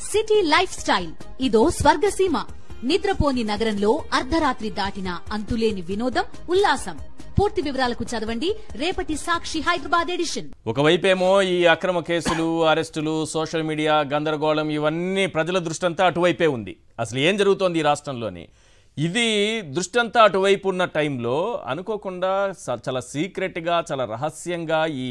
City life style ఇదో స్వర్గసీమ. నిద్రపోని నగరంలో అర్ధరాత్రి దాటిన అంతులేని వినోదం, ఉల్లాసం. పూర్తి వివరాలకు చదవండి రేపటి సాక్షి హైదరాబాద్ ఎడిషన్. ఒకవైపేమో ఈ అక్రమ కేసులు, అరెస్టులు, సోషల్ మీడియా గందరగోళం, ఇవన్నీ ప్రజల దృష్టంతా అటువైపే ఉంది. అసలు ఏం జరుగుతోంది ఈ రాష్ట్రంలోని? ఇది దృష్టంతా అటువైపు ఉన్న టైంలో అనుకోకుండా చాలా సీక్రెట్గా, చాలా రహస్యంగా ఈ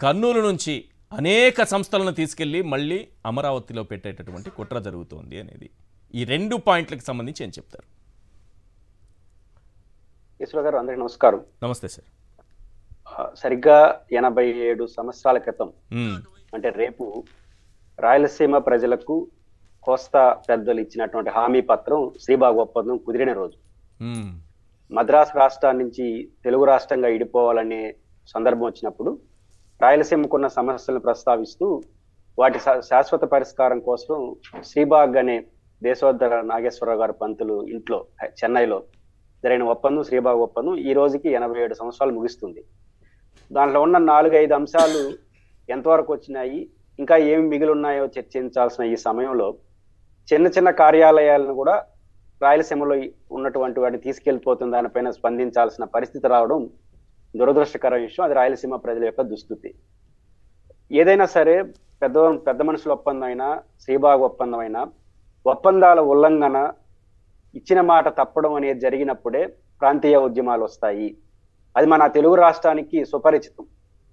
కర్నూలు నుంచి అనేక సంస్థలను తీసుకెళ్లి మళ్ళీ అమరావతిలో పెట్టేటటువంటి కుట్ర జరుగుతోంది అనేది. ఈ రెండు పాయింట్లకు సంబంధించి ఏం చెప్తారు? ఈశ్వర్ గారు, అందరికీ నమస్కారం. నమస్తే సార్. సరిగ్గా 87 సంవత్సరాల క్రితం, అంటే రేపు రాయలసీమ ప్రజలకు కోస్తా పెద్దలు ఇచ్చినటువంటి హామీ పత్రం శ్రీబాగ్ ఒప్పందం కుదిరిన రోజు. మద్రాసు రాష్ట్రాన్ని నుంచి తెలుగు రాష్ట్రంగా ఇడిపోవాలనే సందర్భం వచ్చినప్పుడు రాయలసీమకున్న సమస్యలను ప్రస్తావిస్తూ వాటి శాశ్వత పరిష్కారం కోసం శ్రీబాగ్ అనే దేశోద్ధర నాగేశ్వరరావు గారు పంతులు ఇంట్లో చెన్నైలో జరిగిన ఒప్పందం శ్రీబాగ్ ఒప్పందం ఈ రోజుకి 87 సంవత్సరాలు ముగిస్తుంది. దాంట్లో ఉన్న 4-5 అంశాలు ఎంతవరకు వచ్చినాయి, ఇంకా ఏమి మిగిలి ఉన్నాయో చర్చించాల్సిన ఈ సమయంలో చిన్న చిన్న కార్యాలయాలను కూడా రాయలసీమలో ఉన్నటువంటి వాటిని తీసుకెళ్లిపోతుంది, దానిపైన స్పందించాల్సిన పరిస్థితి రావడం దురదృష్టకర విషయం. అది రాయలసీమ ప్రజల యొక్క దుస్థితి. ఏదైనా సరే పెద్ద మనుషుల ఒప్పందం అయినా, శ్రీబాగ్ ఒప్పందం అయినా, ఒప్పందాల ఉల్లంఘన, ఇచ్చిన మాట తప్పడం అనేది జరిగినప్పుడే ప్రాంతీయ ఉద్యమాలు వస్తాయి. అది మన తెలుగు రాష్ట్రానికి సుపరిచితం.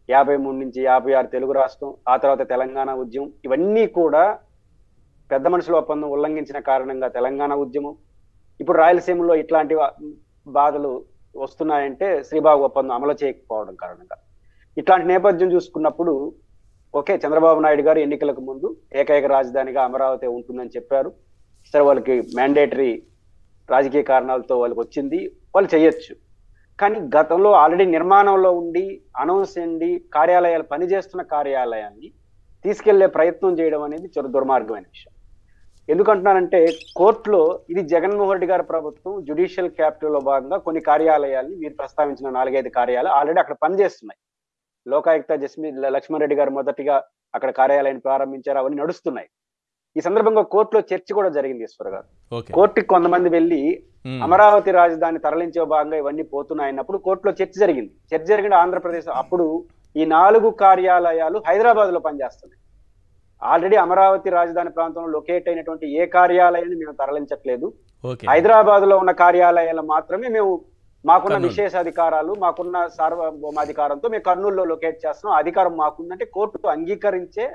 53 నుంచి 56 తెలుగు రాష్ట్రం, ఆ తర్వాత తెలంగాణ ఉద్యమం, ఇవన్నీ కూడా పెద్ద మనుషుల ఒప్పందం ఉల్లంఘించిన కారణంగా తెలంగాణ ఉద్యమం. ఇప్పుడు రాయలసీమలో ఇట్లాంటి బాధలు వస్తున్నాయంటే శ్రీబాగ్ ఒప్పందం అమలు చేయకపోవడం కారణంగా. ఇట్లాంటి నేపథ్యం చూసుకున్నప్పుడు ఓకే, చంద్రబాబు నాయుడు గారు ఎన్నికలకు ముందు ఏకైక రాజధానిగా అమరావతి ఉంటుందని చెప్పారు. సరే, వాళ్ళకి మ్యాండేటరీ రాజకీయ కారణాలతో వాళ్ళకి వచ్చింది, వాళ్ళు చేయొచ్చు. కానీ గతంలో ఆల్రెడీ నిర్మాణంలో ఉండి అనౌన్స్ అండి కార్యాలయాలు పనిచేస్తున్న కార్యాలయాన్ని తీసుకెళ్లే ప్రయత్నం చేయడం అనేది చాలా దుర్మార్గమైన విషయం. ఎందుకంటున్నానంటే కోర్టులో ఇది జగన్మోహన్ రెడ్డి గారి ప్రభుత్వం జ్యుడిషియల్ క్యాపిటల్లో భాగంగా కొన్ని కార్యాలయాల్ని మీరు ప్రస్తావించిన 4-5 కార్యాలయాలు ఆల్రెడీ అక్కడ పనిచేస్తున్నాయి. లోకాయుక్త లక్ష్మణ్ రెడ్డి గారు మొదటిగా అక్కడ కార్యాలయాన్ని ప్రారంభించారు, అవన్నీ నడుస్తున్నాయి. ఈ సందర్భంగా కోర్టులో చర్చ కూడా జరిగింది ఈశ్వర్ గారు. కోర్టుకి కొంతమంది వెళ్ళి అమరావతి రాజధాని తరలించే భాగంగా ఇవన్నీ పోతున్నాయన్నప్పుడు కోర్టులో చర్చ జరిగిన ఆంధ్రప్రదేశ్ అప్పుడు ఈ 4 కార్యాలయాలు హైదరాబాద్ లో పనిచేస్తున్నాయి. ఆల్రెడీ అమరావతి రాజధాని ప్రాంతంలో లొకేట్ అయినటువంటి ఏ కార్యాలయాన్ని మేము తరలించట్లేదు. హైదరాబాద్ లో ఉన్న కార్యాలయాలు మాత్రమే మేము మాకున్న విశేషాధికారాలు, మాకున్న సార్వభౌమాధికారంతో మేము కర్నూలులో లొకేట్ చేస్తున్నాం. అధికారం మాకుందంటే కోర్టు అంగీకరించే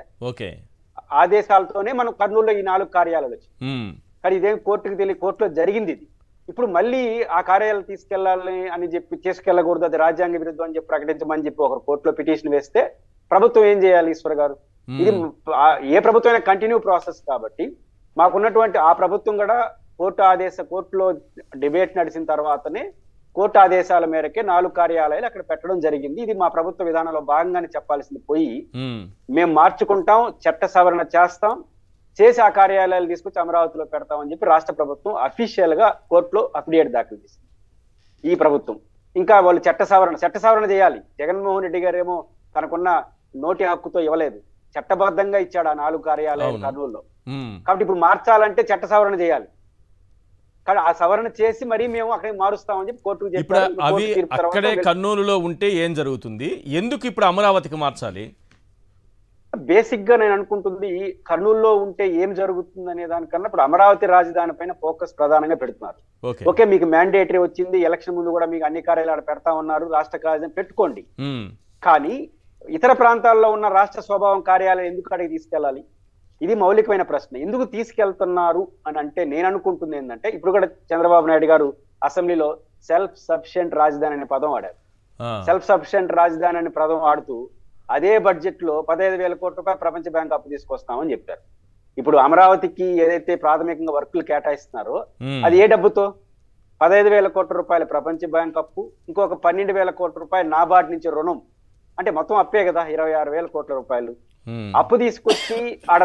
ఆదేశాలతోనే మనం కర్నూలులో ఈ 4 కార్యాలయాలు వచ్చాయి. కానీ ఇదేం కోర్టుకు తెలియ, కోర్టులో జరిగింది ఇది. ఇప్పుడు మళ్ళీ ఆ కార్యాలయాలు తీసుకెళ్లాలి అని చెప్పి, తీసుకెళ్లకూడదు, అది రాజ్యాంగ విరుద్ధం అని చెప్పి ప్రకటించమని చెప్పి ఒకరు కోర్టులో పిటిషన్ వేస్తే ప్రభుత్వం ఏం చేయాలి ఈశ్వర్ గారు? ఇది ఏ ప్రభుత్వం కంటిన్యూ ప్రాసెస్ కాబట్టి మాకున్నటువంటి ఆ ప్రభుత్వం కూడా కోర్టులో డిబేట్ నడిచిన తర్వాతనే కోర్టు ఆదేశాల మేరకే 4 కార్యాలయాలు అక్కడ పెట్టడం జరిగింది. ఇది మా ప్రభుత్వ విధానంలో భాగంగానే చెప్పాల్సింది పోయి మేము మార్చుకుంటాం, చట్ట సవరణ చేసి ఆ కార్యాలయాలు తీసుకొచ్చి అమరావతిలో పెడతామని చెప్పి రాష్ట్ర ప్రభుత్వం అఫీషియల్ గా కోర్టులో అఫిడవిట్ దాఖలు చేసింది. ఈ ప్రభుత్వం ఇంకా వాళ్ళు చట్ట సవరణ చేయాలి. జగన్మోహన్ రెడ్డి గారు ఏమో తనకున్న నోటి హక్కుతో ఇవ్వలేదు, చట్టబద్ధంగా ఇచ్చాడు ఆ 4 కార్యాలయాలు కర్నూలులో. కాబట్టి ఇప్పుడు మార్చాలంటే చట్ట సవరణ చేయాలి. కానీ ఆ సవరణ చేసి మరి మేము అక్కడికి మారుస్తామని చెప్పి కోర్టుకు చెప్పారు. అవి అక్కడే కర్నూలులో ఉంటే ఏం జరుగుతుంది, ఎందుకు ఇప్పుడు అమరావతికి మార్చాలి? బేసిక్ గా నేను అనుకుంటుంది కర్నూలులో ఉంటే ఏం జరుగుతుంది అనే దానికన్నా ఇప్పుడు అమరావతి రాజధాని పైన ఫోకస్ ప్రధానంగా పెడుతున్నారు. ఓకే, మీకు మ్యాండేటరీ వచ్చింది, ఎలక్షన్ ముందు కూడా మీకు అన్ని కార్యాలయాలు పెడతా ఉన్నారు, రాష్ట్ర రాజధాని పెట్టుకోండి. కానీ ఇతర ప్రాంతాల్లో ఉన్న రాష్ట్ర స్వభావం కార్యాలయం ఎందుకు అక్కడికి తీసుకెళ్ళాలి? ఇది మౌలికమైన ప్రశ్న. ఎందుకు తీసుకెళ్తున్నారు అని అంటే నేను అనుకుంటుంది ఏంటంటే, ఇప్పుడు కూడా చంద్రబాబు నాయుడు గారు అసెంబ్లీలో సెల్ఫ్ సఫిషియెంట్ రాజధాని అనే పదం వాడారు. సెల్ఫ్ సఫిషియెంట్ రాజధాని అనే పదం వాడుతూ అదే బడ్జెట్ లో 15,000 కోట్ల రూపాయలు ప్రపంచ బ్యాంక్ అప్పు తీసుకొస్తామని చెప్పారు. ఇప్పుడు అమరావతికి ఏదైతే ప్రాథమికంగా వర్కులు కేటాయిస్తున్నారో అది ఏ డబ్బుతో? 15,000 కోట్ల రూపాయల ప్రపంచ బ్యాంక్ అప్పు, ఇంకొక 12,000 కోట్ల రూపాయలు నాబార్డ్ నుంచి రుణం, అంటే మొత్తం అప్పే కదా 26,000 కోట్ల రూపాయలు అప్పు తీసుకొచ్చి ఆడ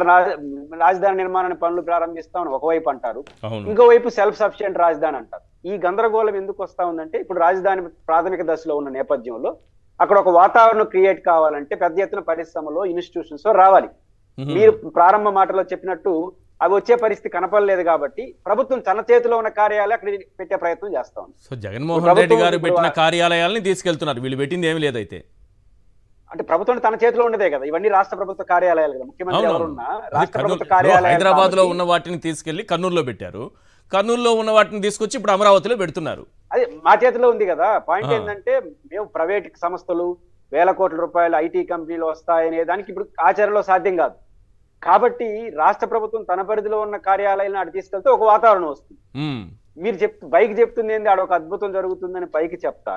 రాజధాని నిర్మాణాన్ని పనులు ప్రారంభిస్తామని ఒకవైపు అంటారు, ఇంకోవైపు సెల్ఫ్ సఫిషియెంట్ రాజధాని అంటారు. ఈ గందరగోళం ఎందుకు వస్తా ఉందంటే, ఇప్పుడు రాజధాని ప్రాథమిక దశలో ఉన్న నేపథ్యంలో అక్కడ ఒక వాతావరణం క్రియేట్ కావాలంటే పెద్ద ఎత్తున పరిశ్రమలో ఇన్స్టిట్యూషన్స్ రావాలి. మీరు ప్రారంభ మాటలో చెప్పినట్టు అవి వచ్చే పరిస్థితి కనపడలేదు కాబట్టి ప్రభుత్వం తన చేతిలో ఉన్న కార్యాలయాలు అక్కడ పెట్టే ప్రయత్నం చేస్తా ఉంది. సో జగన్మోహన్ రెడ్డి గారు పెట్టిన కార్యాలయాలని తీసుకెళ్తున్నారు, వీళ్ళు పెట్టింది ఏమి లేదైతే. అంటే ప్రభుత్వం తన చేతిలో ఉండదే కదా, ఇవన్నీ రాష్ట్ర ప్రభుత్వ కార్యాలయాలు కదా. ముఖ్యమంత్రి ఎవరున్నా రాష్ట్ర ప్రభుత్వ కార్యాలయాలు. హైదరాబాద్ లో ఉన్న వాటిని తీసుకెళ్లి కర్నూలులో పెట్టారు, కర్నూలులో ఉన్న వాటిని తీసుకొచ్చి ఇప్పుడు అమరావతిలో పెడుతున్నారు. అది మా చేతిలో ఉంది కదా. పాయింట్ ఏంటంటే మేము ప్రైవేట్ సంస్థలు వేల కోట్ల రూపాయలు ఐటీ కంపెనీలు వస్తాయనే దానికి ఇప్పుడు ఆచరణలో సాధ్యం కాదు. కాబట్టి రాష్ట్ర ప్రభుత్వం తన పరిధిలో ఉన్న కార్యాలయాలను అటు తీసుకెళ్తే ఒక వాతావరణం వస్తుంది. మీరు పైకి చెప్తుంది ఏంది, ఆడ ఒక అద్భుతం జరుగుతుందని పైకి చెప్తా,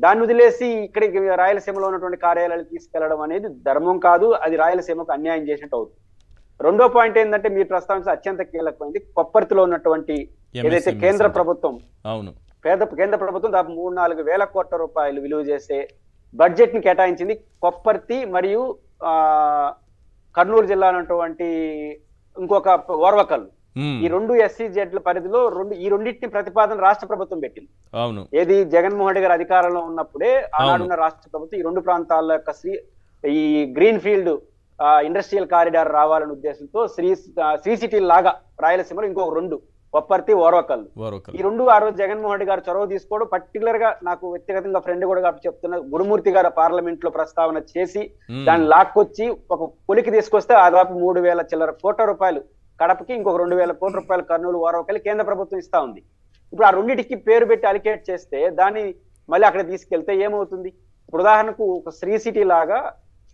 దాన్ని వదిలేసి ఇక్కడికి రాయలసీమలో ఉన్నటువంటి కార్యాలయాలు తీసుకెళ్లడం అనేది ధర్మం కాదు, అది రాయలసీమకు అన్యాయం చేసినట్టు అవుతుంది. రెండో పాయింట్ ఏంటంటే మీరు ప్రస్తావించిన అత్యంత కీలకమైంది కొప్పర్తిలో ఉన్నటువంటి ఏదైతే కేంద్ర ప్రభుత్వం కేంద్ర ప్రభుత్వం దాదాపు 3-4 వేల కోట్ల రూపాయలు విలువ చేసే బడ్జెట్ ని కేటాయించింది కొప్పర్తి మరియు కర్నూలు జిల్లా ఉన్నటువంటి ఇంకొక ఓర్వకల్లు. ఈ 2 SEZల పరిధిలో ఈ రెండింటిని ప్రతిపాదన రాష్ట్ర ప్రభుత్వం పెట్టింది. ఏది జగన్మోహన్ రెడ్డి గారు అధికారంలో ఉన్నప్పుడే ఆనాడున్న రాష్ట్ర ప్రభుత్వం ఈ 2 ప్రాంతాల యొక్క ఈ గ్రీన్ ఫీల్డ్ ఇండస్ట్రియల్ కారిడార్ రావాలనే ఉద్దేశంతో శ్రీ సిటీ లాగా రాయలసీమలో ఇంకొక 2 కొప్పర్తి ఓర్వకల్లు ఈ 2 ఆ రోజు జగన్మోహన్ రెడ్డి గారు చొరవ తీసుకోవడం, పర్టికులర్ గా నాకు వ్యక్తిగతంగా ఫ్రెండ్ కూడా చెప్తున్న గురుమూర్తి గారు పార్లమెంట్ లో ప్రస్తావన చేసి దాన్ని లాక్కొచ్చి ఒక పొలికి తీసుకొస్తే దాదాపు 3,000 చిల్లర కోట్ల రూపాయలు కడపకి, ఇంకొక 2,000 కోట్ల రూపాయలు కర్నూలు ఓర్వకల్లి కేంద్ర ప్రభుత్వం ఇస్తా ఉంది. ఇప్పుడు ఆ రెండింటికి పేరు పెట్టి అలికేట్ చేస్తే దాన్ని మళ్ళీ అక్కడ తీసుకెళ్తే ఏమవుతుంది? ఇప్పుడు ఉదాహరణకు ఒక శ్రీ సిటీ లాగా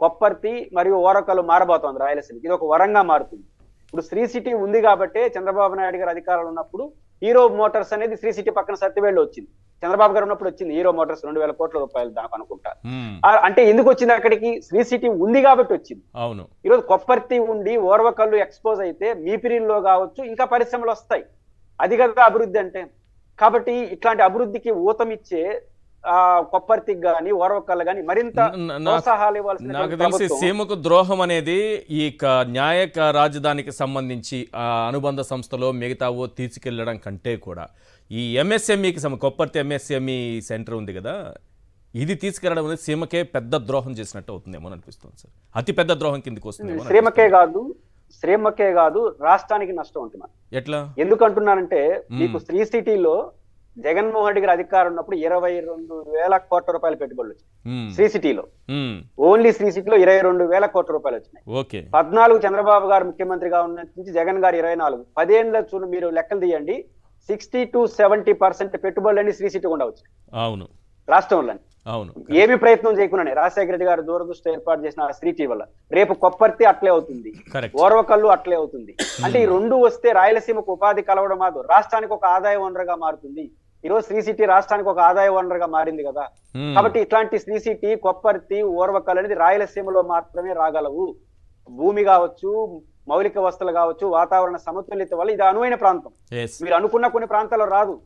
కొప్పర్తి మరియు ఓర్వకల్లు మారబోతోంది రాయలసీమ. ఇది ఒక వరంగా మారుతుంది. ఇప్పుడు శ్రీ సిటీ ఉంది కాబట్టి చంద్రబాబు నాయుడు గారు అధికారంలో ఉన్నప్పుడు హీరో మోటార్స్ అనేది శ్రీ సిటీ పక్కన సత్యవేడులో వచ్చింది. చంద్రబాబు గారు ఉన్నప్పుడు వచ్చింది హీరో మోటార్స్ 2,000 కోట్ల రూపాయలు దాకా అనుకుంటా. అంటే ఎందుకు వచ్చింది అక్కడికి? శ్రీ సిటీ ఉంది కాబట్టి వచ్చింది. ఈరోజు కొప్పర్తి ఉండి ఓర్వకల్లు ఎక్స్పోజ్ అయితే మీపిరిల్లో కావచ్చు ఇంకా పరిశ్రమలు వస్తాయి. అది కదా అభివృద్ధి అంటే. కాబట్టి ఇట్లాంటి అభివృద్ధికి ఊతమిచ్చే కొప్పర్తికి గాని ఓర్వకల్లు గాని మరింత ప్రోత్సాహాలు ఇవ్వాల్సింది. నాకు తెలిసి సీమకు ద్రోహం అనేది ఈ న్యాయక రాజధానికి సంబంధించి ఆ అనుబంధ సంస్థలో మిగతావో తీసుకెళ్లడం కంటే కూడా ఈ ఎంఎస్ఎంఈకి కొప్పర్తి ఎంఎస్ఎంఈ సెంటర్ ఉంది కదా, ఇది తీసుకెళ్లడం అనేది సీమకే పెద్ద ద్రోహం చేసినట్టు అవుతుందేమో అనిపిస్తుంది సార్. అతి పెద్ద ద్రోహం కిందకి వస్తుంది. శ్రీమకే కాదు రాష్ట్రానికి నష్టం ఉంటుంది. ఎట్లా ఎందుకంటున్నానంటే మీకు శ్రీ సిటీలో జగన్మోహన్ రెడ్డి గారి అధికారం ఉన్నప్పుడు 22,000 కోట్ల రూపాయలు పెట్టుబడులు వచ్చినాయి శ్రీ సిటీలో. ఓన్లీ శ్రీ సిటీలో 22,000 కోట్ల రూపాయలు వచ్చినాయి. 14 చంద్రబాబు గారు ముఖ్యమంత్రిగా ఉన్న నుంచి జగన్ గారు 24 10 ఏళ్ళ చూడు మీరు లెక్కలు తీయండి, 60 to 70% పెట్టుబడులన్నీ శ్రీ సిటీ కూడా వచ్చినాయి. అవును, రాష్ట్రంలో ఏమి ప్రయత్నం చేయకుండానే రాజశేఖర రెడ్డి గారు దూరదృష్టి ఏర్పాటు చేసిన శ్రీ సిటీ వల్ల రేపు కొప్పర్తి అట్లే అవుతుంది, ఓర్వకల్లు అట్లే అవుతుంది. అంటే ఈ 2 వస్తే రాయలసీమకు ఉపాధి కలవడం కాదు, రాష్ట్రానికి ఒక ఆదాయ వనరుగా మారుతుంది. ఈరోజు శ్రీ సిటీ రాష్ట్రానికి ఒక ఆదాయ వనరుగా మారింది కదా. కాబట్టి ఇట్లాంటి శ్రీ సిటీ కొప్పర్తి ఓర్వకల్లు అనేది రాయలసీమలో మాత్రమే రాగలవు. భూమి కావచ్చు, మౌలిక వస్తువులు కావచ్చు, వాతావరణ సమతుల్యత వల్ల ఇది అనువైన ప్రాంతం. మీరు అనుకున్న కొన్ని ప్రాంతాల్లో రాదు,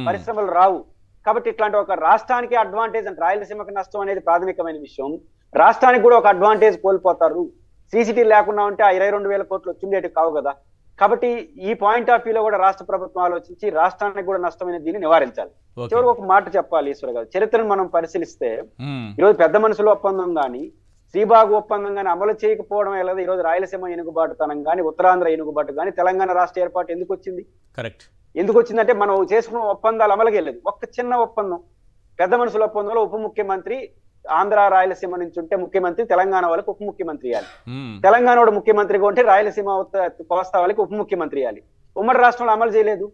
పరిశ్రమలు రావు. కాబట్టి ఇట్లాంటి ఒక రాష్ట్రానికి అడ్వాంటేజ్ అంటే రాయలసీమకు నష్టం అనేది ప్రాథమికమైన విషయం. రాష్ట్రానికి కూడా ఒక అడ్వాంటేజ్ కోల్పోతారు. సి సిటీ లేకుండా ఉంటే ఆ 22,000 కోట్లు వచ్చిండేటి కావు కదా. కాబట్టి ఈ పాయింట్ ఆఫ్ వ్యూలో కూడా రాష్ట్ర ప్రభుత్వం ఆలోచించి రాష్ట్రానికి కూడా నష్టమైన దీన్ని నివారించాలి. చివరికి ఒక మాట చెప్పాలి ఈశ్వర్ గారు, చరిత్రను మనం పరిశీలిస్తే ఈరోజు పెద్ద మనుషుల ఒప్పందం కానీ శ్రీబాగు ఒప్పందం కానీ అమలు చేయకపోవడం ఎలా ఈరోజు రాయలసీమ ఎనుగుబాటుతనం కానీ ఉత్తరాంధ్ర ఎనుగుబాటు కానీ తెలంగాణ రాష్ట్ర ఏర్పాటు ఎందుకు వచ్చింది? కరెక్ట్. ఎందుకు వచ్చిందంటే మనం చేసుకున్న ఒప్పందాలు అమలుకి వెళ్ళదు. ఒక్క చిన్న ఒప్పందం, పెద్ద మనుషుల ఒప్పందంలో ఉప ముఖ్యమంత్రి ఆంధ్ర రాయలసీమ నుంచి ఉంటే ముఖ్యమంత్రి తెలంగాణ వాళ్ళకి ఉప ముఖ్యమంత్రి ఇవ్వాలి, తెలంగాణ వాడు ముఖ్యమంత్రిగా ఉంటే రాయలసీమ కోస్తా వాళ్ళకి ఉప ముఖ్యమంత్రి ఇవ్వాలి. ఉమ్మడి రాష్ట్రంలో అమలు చేయలేదు.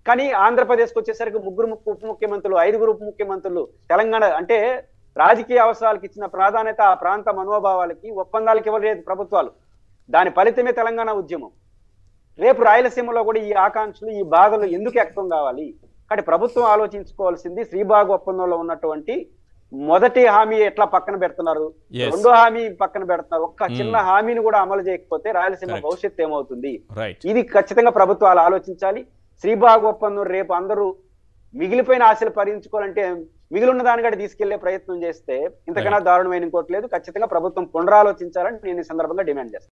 కానీ ఆంధ్రప్రదేశ్కి వచ్చేసరికి 3 ఉప ముఖ్యమంత్రులు, 5 ఉప ముఖ్యమంత్రులు. తెలంగాణ అంటే రాజకీయ అవసరాలకు ఇచ్చిన ప్రాధాన్యత ఆ ప్రాంత మనోభావాలకి ఒప్పందాలకు ఇవ్వలేదు ప్రభుత్వాలు. దాని ఫలితమే తెలంగాణ ఉద్యమం. రేపు రాయలసీమలో కూడా ఈ ఆకాంక్షలు ఈ బాధలు ఎందుకు వ్యక్తం కావాలి? కాబట్టి ప్రభుత్వం ఆలోచించుకోవాల్సింది శ్రీబాగు ఒప్పందంలో ఉన్నటువంటి మొదటి హామీ ఎట్లా పక్కన పెడుతున్నారు, రెండో హామీ పక్కన పెడుతున్నారు. ఒక్క చిన్న హామీని కూడా అమలు చేయకపోతే రాయలసీమ భవిష్యత్తు ఏమవుతుంది? ఇది ఖచ్చితంగా ప్రభుత్వాలు ఆలోచించాలి. శ్రీబాగు ఒప్పందం రేపు అందరూ మిగిలిపోయిన ఆశలు పరిగణించుకోవాలంటే మిగిలిన దానికంటే తీసుకెళ్లే ప్రయత్నం చేస్తే ఇంతకన్నా దారుణమైన ఇంకోటి లేదు. ఖచ్చితంగా ప్రభుత్వం పునరాలోచించాలని నేను ఈ సందర్భంగా డిమాండ్ చేస్తాను.